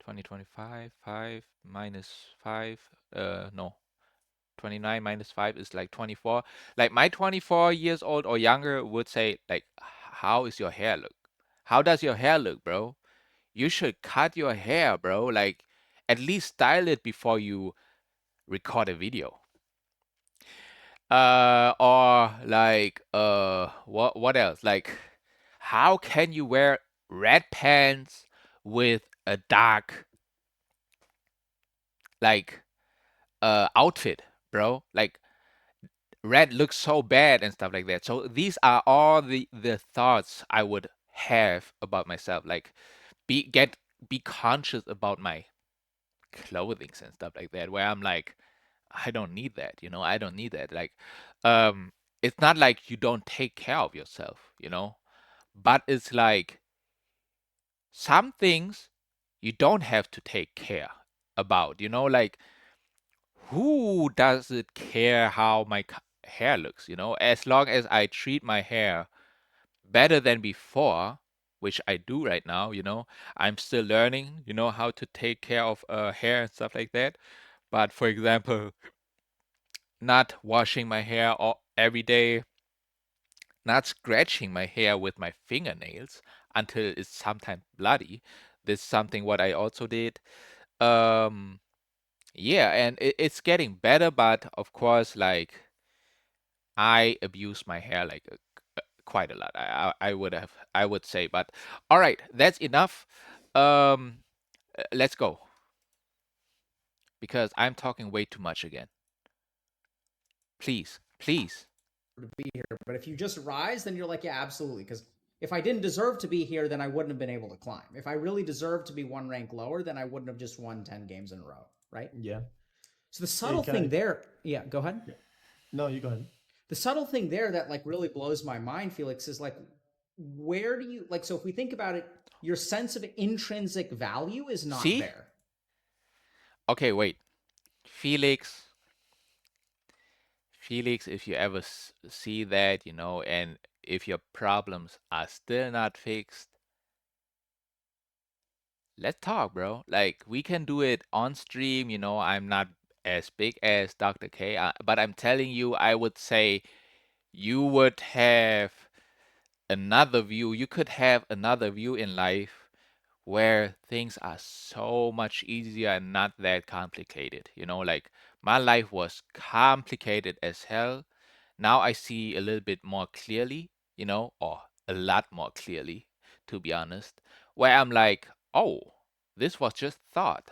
2025, 5 minus 5, no, 29 minus 5 is like 24. Like my 24 years old or younger would say like, how is your hair look? How does your hair look, bro? You should cut your hair, bro. Like at least style it before you record a video. Or like what else? Like how can you wear red pants with a dark like outfit, bro? Like red looks so bad and stuff like that. So these are all the thoughts I would have about myself. Like be conscious about my clothings and stuff like that. Where I'm like, I don't need that. I don't need that. Like, um, it's not like you don't take care of yourself. But it's like some things you don't have to take care about. Like who does it care how my hair looks? As long as I treat my hair better than before, which I do right now. I'm still learning, how to take care of hair and stuff like that. But for example, not washing my hair every day, not scratching my hair with my fingernails until it's sometimes bloody. This is something what I also did. Um, yeah, and it's getting better, but of course, like I abuse my hair like quite a lot. I would say, but all right, that's enough. Um, let's go because I'm talking way too much again. Please, please. To be here. But if you just rise, then you're like, yeah, absolutely. Because if I didn't deserve to be here, then I wouldn't have been able to climb. If I really deserved to be one rank lower, then I wouldn't have just won 10 games in a row, right? Yeah. So the subtle thing there, yeah, go ahead. Yeah. No, you go ahead. The subtle thing there that like really blows my mind, Felix, is like, where do you like? So if we think about it, your sense of intrinsic value is not See? there. Okay, wait. Felix, if you ever see that, and if your problems are still not fixed, let's talk, bro. Like, we can do it on stream. I'm not as big as Dr. K, but I'm telling you, I would say you would have another view. You could have another view in life where things are so much easier and not that complicated. Like my life was complicated as hell. Now I see a little bit more clearly, or a lot more clearly, to be honest, where I'm like, oh, this was just thought.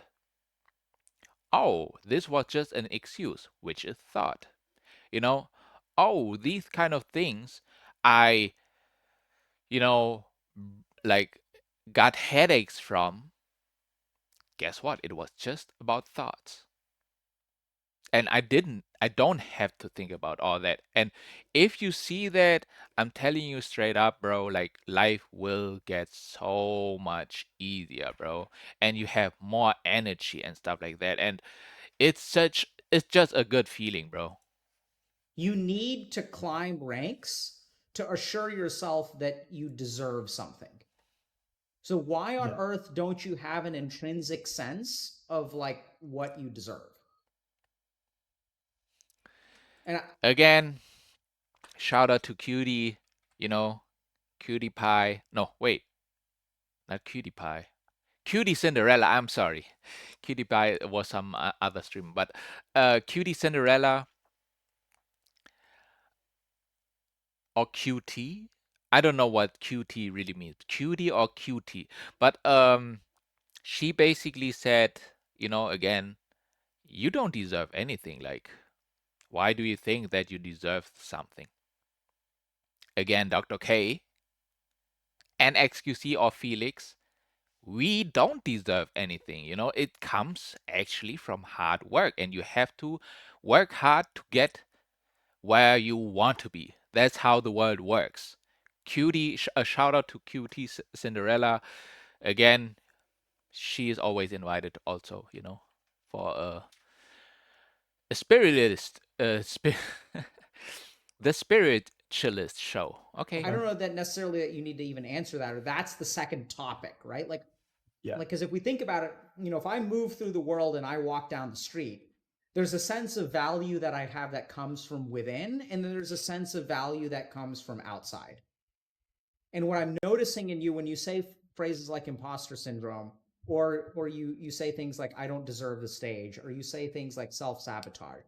Oh, this was just an excuse, which is thought. You know, oh, these kind of things I, you know, like got headaches from. Guess what? It was just about thoughts. And I don't have to think about all that. And if you see that, I'm telling you straight up, bro, like life will get so much easier, bro. And you have more energy and stuff like that. And it's just a good feeling, bro. You need to climb ranks to assure yourself that you deserve something. So why on earth don't you have an intrinsic sense of like what you deserve? And Again, shout out to Cutie, Cutie Pie. No, wait, not Cutie Pie. Cutie Cinderella, I'm sorry. Cutie Pie was some other stream, but Cutie Cinderella or QT. I don't know what QT really means. Cutie or QT. But she basically said, again, you don't deserve anything. Like, why do you think that you deserve something? Again, Dr. K and XQC or Felix, we don't deserve anything. It comes actually from hard work, and you have to work hard to get where you want to be. That's how the world works. Cutie, a shout out to Cutie Cinderella. Again, she is always invited also, for a spiritualist, the spiritualist show. Okay. I Okay. don't know that necessarily that you need to even answer that, or that's the second topic, right? Yeah. Because if we think about it, if I move through the world and I walk down the street, there's a sense of value that I have that comes from within, and then there's a sense of value that comes from outside. And what I'm noticing in you when you say phrases like imposter syndrome, or you say things like I don't deserve the stage, or you say things like self-sabotage,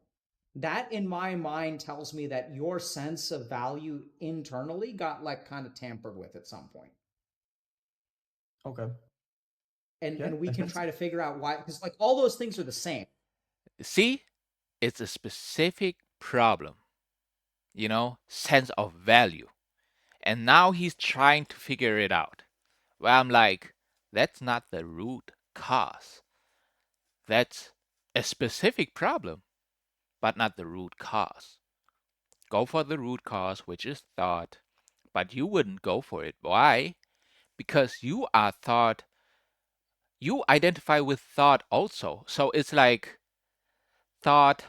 that in my mind tells me that your sense of value internally got like kind of tampered with at some point. Okay. And Yeah. we can That's try to figure out why, because like all those things are the same. See, it's a specific problem, sense of value. And now he's trying to figure it out. Well, I'm like, that's not the root cause. That's a specific problem, but not the root cause. Go for the root cause, which is thought, but you wouldn't go for it. Why? Because you are thought, you identify with thought also. So it's like thought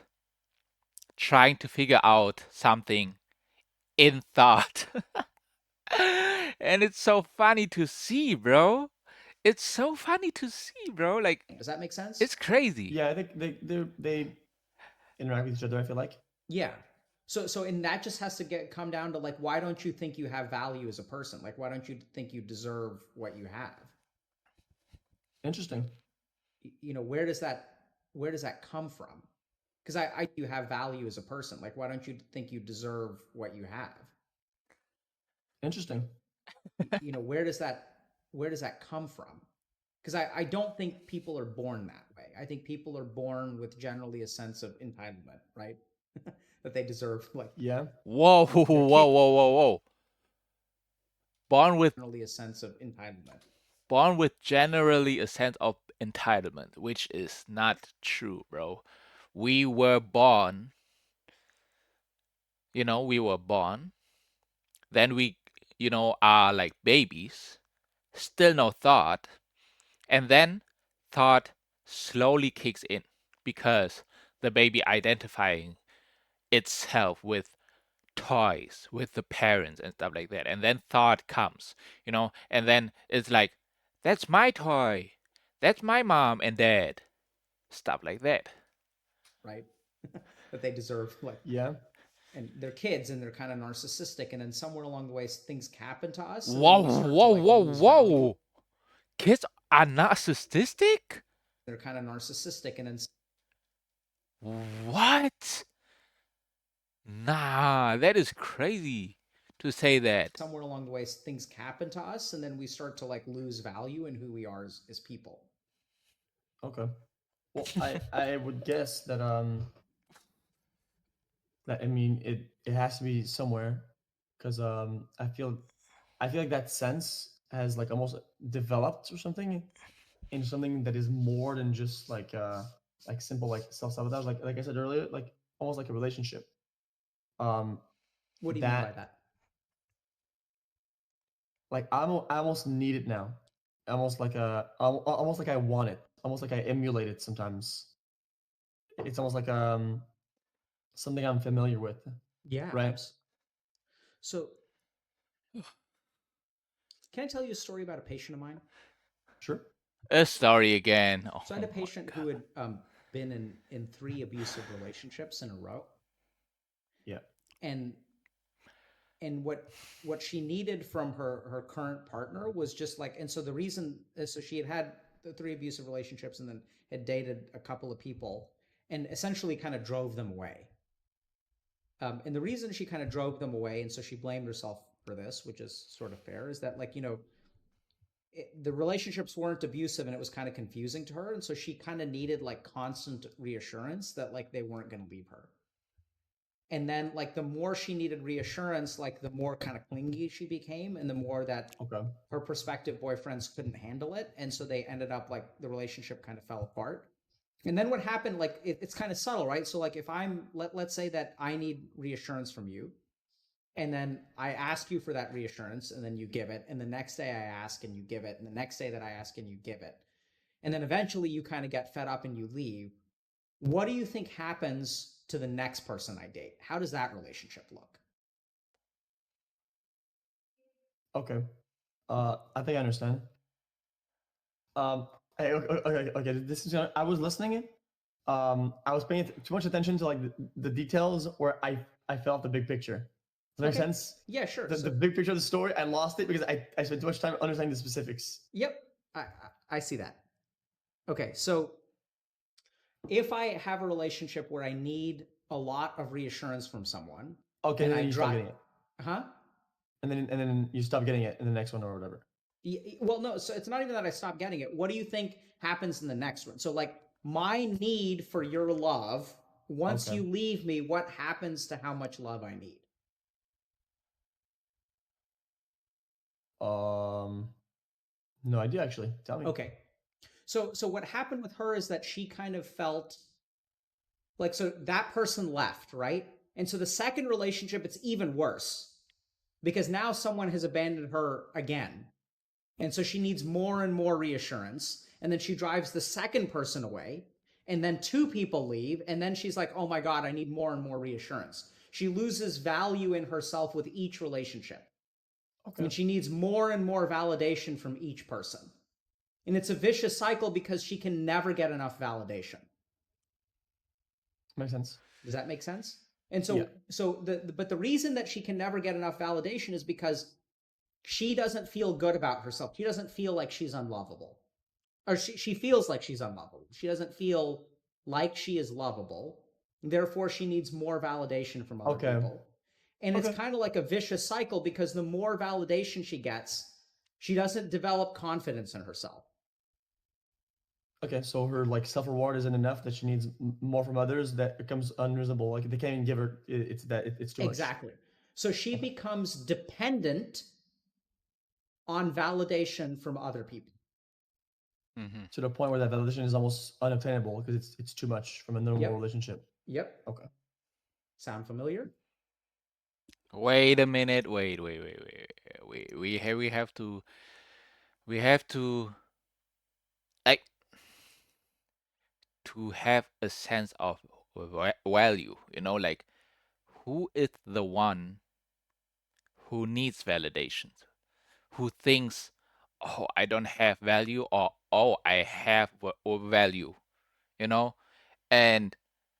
trying to figure out something in thought. And it's so funny to see, bro. It's so funny to see, bro. Like, Does that make sense? it's crazy. Yeah. I think they interact with each other. I feel like. Yeah. So and that just has to come down to like, why don't you think you have value as a person? Like, why don't you think you deserve what you have? Interesting. Where does that come from? Because I you have value as a person. Like, why don't you think you deserve what you have? Interesting. Where does that come from? Because I don't think people are born that way. I think people are born with generally a sense of entitlement, right? That they deserve, like Yeah. Whoa, their whoa, kid whoa, whoa, whoa. Born with generally a sense of entitlement. born with generally a sense of entitlement, which is not true, bro. We were born, we were born, then we, are like babies, still no thought, and then thought slowly kicks in because the baby identifying itself with toys, with the parents and stuff like that. And then thought comes, and then it's like, that's my toy. That's my mom and dad. Stuff like that. Right? That they deserve, like, Yeah. and they're kids and they're kind of narcissistic, and then somewhere along the way things happen to us, and then Whoa, we start to whoa, like whoa, lose value. whoa. Kids are narcissistic? They're kind of narcissistic, and then What? Nah, that is crazy to say that. somewhere along the way things happen to us, and then we start to like lose value in who we are as people. Okay. Well, I would guess that I mean it has to be somewhere because I feel like that sense has like almost developed or something into something that is more than just like simple like self-sabotage like I said earlier, like almost like a relationship um What do you mean by that that? like I almost need it now, almost like I want it, almost like I emulate it sometimes. It's almost like something I'm familiar with, Yeah, right? so can I tell you a story about a patient of mine? Sure. A story again. So I had Oh a my patient who god. had been in 3 abusive relationships in a row, Yeah. and what she needed from her current partner was just like, and so the reason, so she had the 3 abusive relationships and then had dated a couple of people and essentially kind of drove them away. And the reason she kind of drove them away, and so she blamed herself for this, which is sort of fair, is that like the relationships weren't abusive and it was kind of confusing to her, and so she kind of needed like constant reassurance that like they weren't going to leave her. And then like the more she needed reassurance, like the more kind of clingy she became, and the more that Okay. her prospective boyfriends couldn't handle it, and so they ended up like the relationship kind of fell apart. And then what happened, like it's kind of subtle, right? So like if let's say that I need reassurance from you, and then I ask you for that reassurance, and then you give it, and the next day I ask and you give it, and the next day that I ask and you give it, and then eventually you kind of get fed up and you leave, what do you think happens to the next person I date? How does that relationship look? Okay. I think I understand. Hey, okay. This is. I was listening. I was paying too much attention to like the details, where I felt the big picture. Does that make Okay. sense? Yeah, sure. The So, big picture of the story, I lost it because I spent too much time understanding the specifics. yep, I see that. Okay, so if I have a relationship where I need a lot of reassurance from someone, Okay, and and I then you stop drive, getting it, huh? and then you stop getting it in the next one or whatever. Well, no, so it's not even that I stop getting it. What do you think happens in the next one? So, like, my need for your love, once Okay. you leave me, what happens to how much love I need? No idea actually. Tell me. Okay. So what happened with her is that she kind of felt like, so that person left, right? And so the second relationship, it's even worse because now someone has abandoned her again. And so she needs more and more reassurance. And then she drives the second person away. And then two people leave. And then she's like, oh my God, I need more and more reassurance. She loses value in herself with each relationship. Okay. And she needs more and more validation from each person. And it's a vicious cycle because she can never get enough validation. Makes sense. Does that make sense? And so, Yeah. but the reason that she can never get enough validation is because she doesn't feel good about herself. She doesn't feel like she's unlovable. Or she feels like she's unlovable. She doesn't feel like she is lovable. Therefore, she needs more validation from other Okay. people. And it's Okay. kind of like a vicious cycle because the more validation she gets, she doesn't develop confidence in herself. Okay, so her like self reward isn't enough, that she needs more from others, that becomes unreasonable. Like they can't even give her. It's too much. Exactly. So she Okay. becomes dependent on validation from other people. Mm-hmm. To the point where that validation is almost unobtainable because it's too much from a normal Yep. relationship. Yep. Okay. Sound familiar? Wait a minute. Wait. We have to. We have to like to have a sense of value. You know, like who is the one who needs validation? Who thinks, oh, I don't have value, or oh, I have value. You know, and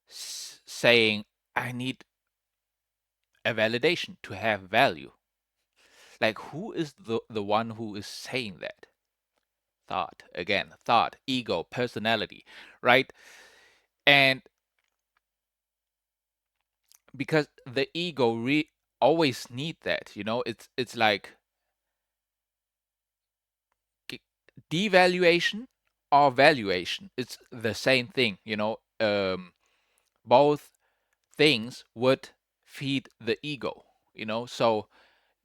saying I need a validation to have value. Like who is the one who is saying that? Thought again, thought, ego, personality, right? And because the ego always need that, you know, it's like devaluation or valuation. It's the same thing, you know. Both things would feed the ego, you know. So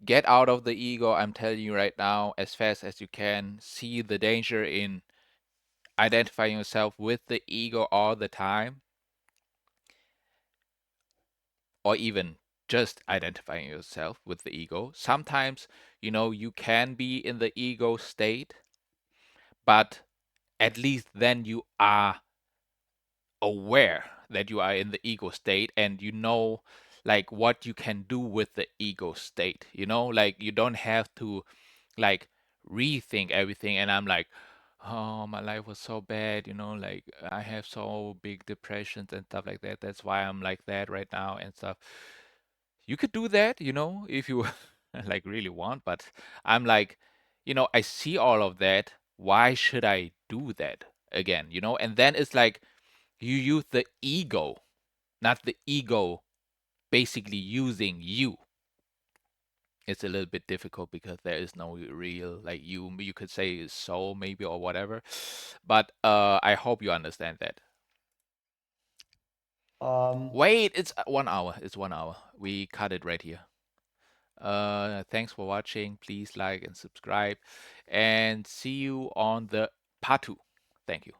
get out of the ego. I'm telling you right now, as fast as you can. See the danger in identifying yourself with the ego all the time, or even just identifying yourself with the ego. Sometimes, you know, you can be in the ego state, but at least then you are aware that you are in the ego state, and you know like what you can do with the ego state, you know, like you don't have to like rethink everything. And I'm like, oh, my life was so bad, you know, like I have so big depressions and stuff like that, that's why I'm like that right now and stuff. You could do that, you know, if you like really want, but I'm like, you know, I see all of that, why should I do that again, you know? And then it's like you use the ego, not the ego basically using you. It's a little bit difficult because there is no real like you could say soul maybe or whatever. But I hope you understand that. Um. Wait, it's 1 hour. It's 1 hour. We cut it right here. Thanks for watching. Please like and subscribe, and see you on the part 2. Thank you.